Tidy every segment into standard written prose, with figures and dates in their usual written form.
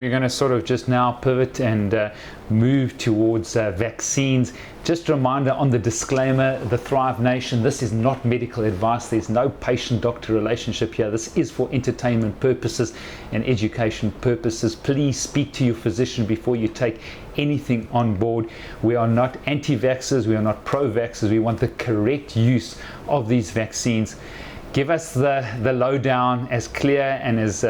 We're going to sort of just now pivot and move towards vaccines. Just a reminder on the disclaimer, the Thrive Nation, this is not medical advice. There's no patient-doctor relationship here. This is for entertainment purposes and education purposes. Please speak to your physician before you take anything on board. We are not anti-vaxxers. We are not pro-vaxxers. We want the correct use of these vaccines. Give us the lowdown as clear and as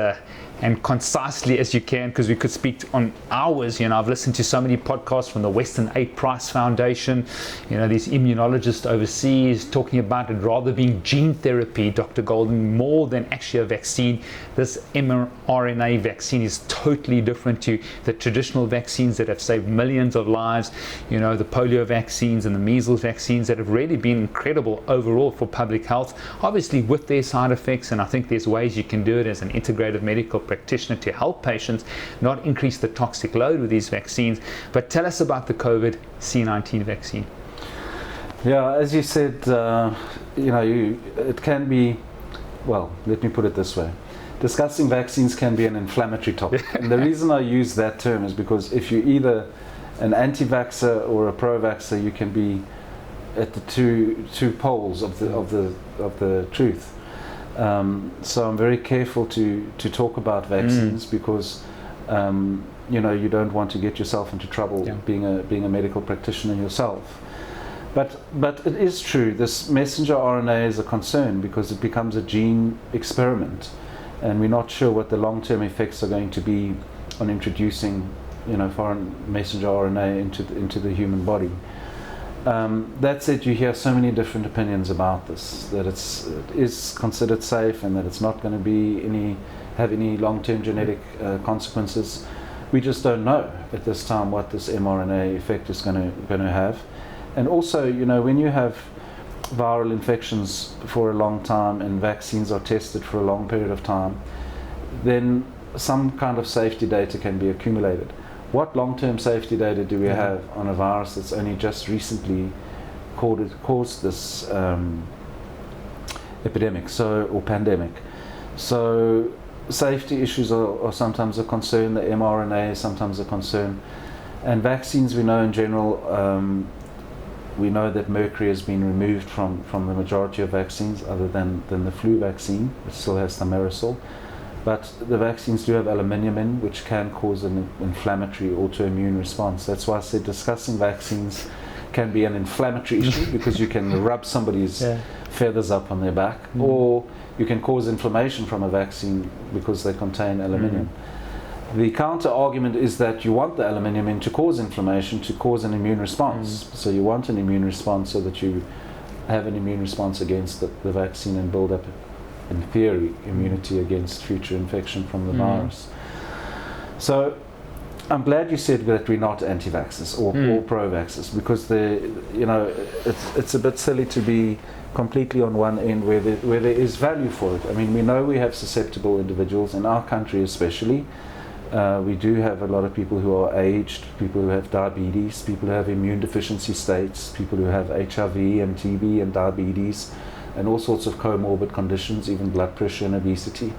and concisely as you can, because we could speak on hours. You know, I've listened to so many podcasts from the Western A. Price Foundation, you know, these immunologists overseas talking about it rather being gene therapy, Dr. Golding, more than actually a vaccine. This mRNA vaccine is totally different to the traditional vaccines that have saved millions of lives, you know, the polio vaccines and the measles vaccines that have really been incredible overall for public health, obviously with their side effects. And I think there's ways you can do it as an integrative medical practitioner to help patients not increase the toxic load with these vaccines. But tell us about the COVID C19 vaccine. Yeah, as you said, you know, it can be, well, let me put it this way. Discussing vaccines can be an inflammatory topic. And the reason I use that term is because if you're either an anti-vaxxer or a pro-vaxxer, you can be at the two poles of the truth. So I'm very careful to talk about vaccines because you know, you don't want to get yourself into trouble being a medical practitioner yourself. But it is true, this messenger RNA is a concern because it becomes a gene experiment, and we're not sure what the long-term effects are going to be on introducing, you know, foreign messenger RNA into the human body. That said, you hear so many different opinions about this, that it is considered safe and that it's not going to have any long-term genetic consequences. We just don't know at this time what this mRNA effect is going to have. And also, you know, when you have viral infections for a long time and vaccines are tested for a long period of time, then some kind of safety data can be accumulated. What long-term safety data do we have on a virus that's only just recently caused this epidemic or pandemic? So safety issues are sometimes a concern. The mRNA is sometimes a concern. And vaccines, we know in general, we know that mercury has been removed from the majority of vaccines other than the flu vaccine, which still has some aerosol. But the vaccines do have aluminium in, which can cause an inflammatory autoimmune response. That's why I said discussing vaccines can be an inflammatory issue because you can rub somebody's feathers up on their back, or you can cause inflammation from a vaccine because they contain aluminium. The counter argument is that you want the aluminium in to cause inflammation, to cause an immune response. So you want an immune response so that you have an immune response against the vaccine and build up, in theory, immunity against future infection from the virus. So I'm glad you said that we're not anti-vaxxers or pro-vaxxers, because you know, it's a bit silly to be completely on one end where there is value for it. I mean, we know we have susceptible individuals in our country especially. We do have a lot of people who are aged, people who have diabetes, people who have immune deficiency states, people who have HIV and TB and diabetes and all sorts of comorbid conditions, even blood pressure and obesity.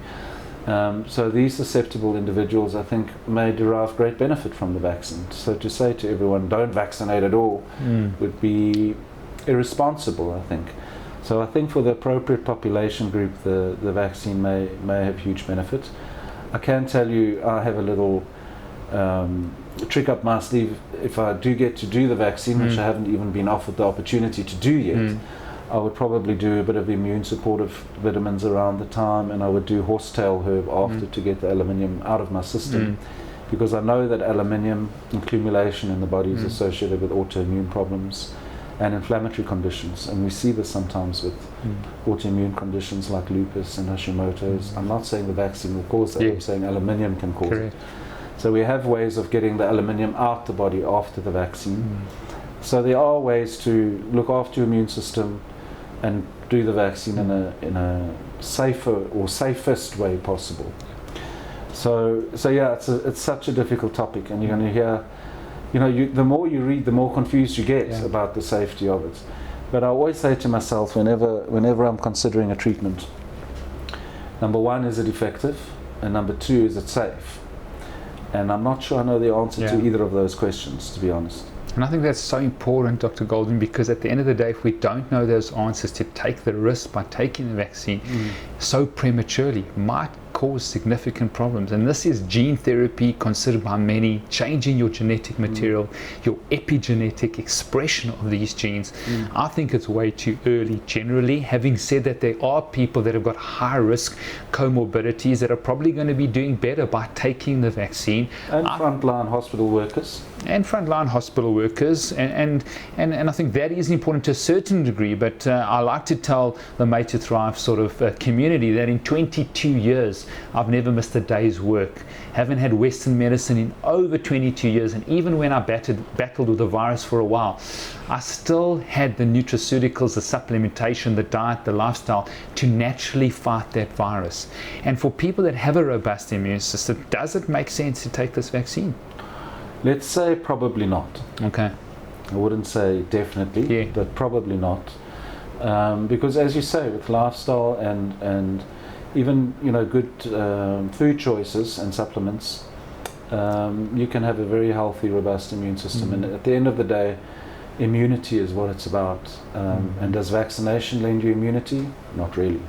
So these susceptible individuals, I think, may derive great benefit from the vaccine. So to say to everyone, don't vaccinate at all, would be irresponsible, I think. So I think for the appropriate population group, the vaccine may have huge benefit. I can tell you, I have a little trick up my sleeve. If I do get to do the vaccine, which I haven't even been offered the opportunity to do yet, I would probably do a bit of immune supportive vitamins around the time, and I would do horsetail herb after to get the aluminium out of my system, because I know that aluminium accumulation in the body is associated with autoimmune problems and inflammatory conditions, and we see this sometimes with autoimmune conditions like lupus and Hashimoto's. I'm not saying the vaccine will cause that, I'm saying aluminium can cause it. So we have ways of getting the aluminium out the body after the vaccine. So there are ways to look after your immune system and do the vaccine in a safer or safest way possible. So yeah, it's such a difficult topic, and you're going to hear, you know, the more you read, the more confused you get about the safety of it. But I always say to myself, whenever I'm considering a treatment, number one, is it effective? And number two, is it safe? And I'm not sure I know the answer Yeah. to either of those questions, to be honest. And I think that's so important, Dr. Golding, because at the end of the day, if we don't know those answers, to take the risk by taking the vaccine so prematurely might cause significant problems. And this is gene therapy considered by many, changing your genetic material, your epigenetic expression of these genes. I think it's way too early generally. Having said that, there are people that have got high risk comorbidities that are probably going to be doing better by taking the vaccine. And frontline hospital workers. And frontline hospital workers, and I think that is important to a certain degree, but I like to tell the Made to Thrive sort of community that in 22 years I've never missed a day's work. Haven't had Western medicine in over 22 years, and even when I battled with the virus for a while, I still had the nutraceuticals, the supplementation, the diet, the lifestyle to naturally fight that virus. And for people that have a robust immune system, does it make sense to take this vaccine? Let's say probably not. Okay. I wouldn't say definitely, but probably not. Because as you say, with lifestyle and even good food choices and supplements, you can have a very healthy, robust immune system. And at the end of the day, immunity is what it's about. And does vaccination lend you immunity? Not really.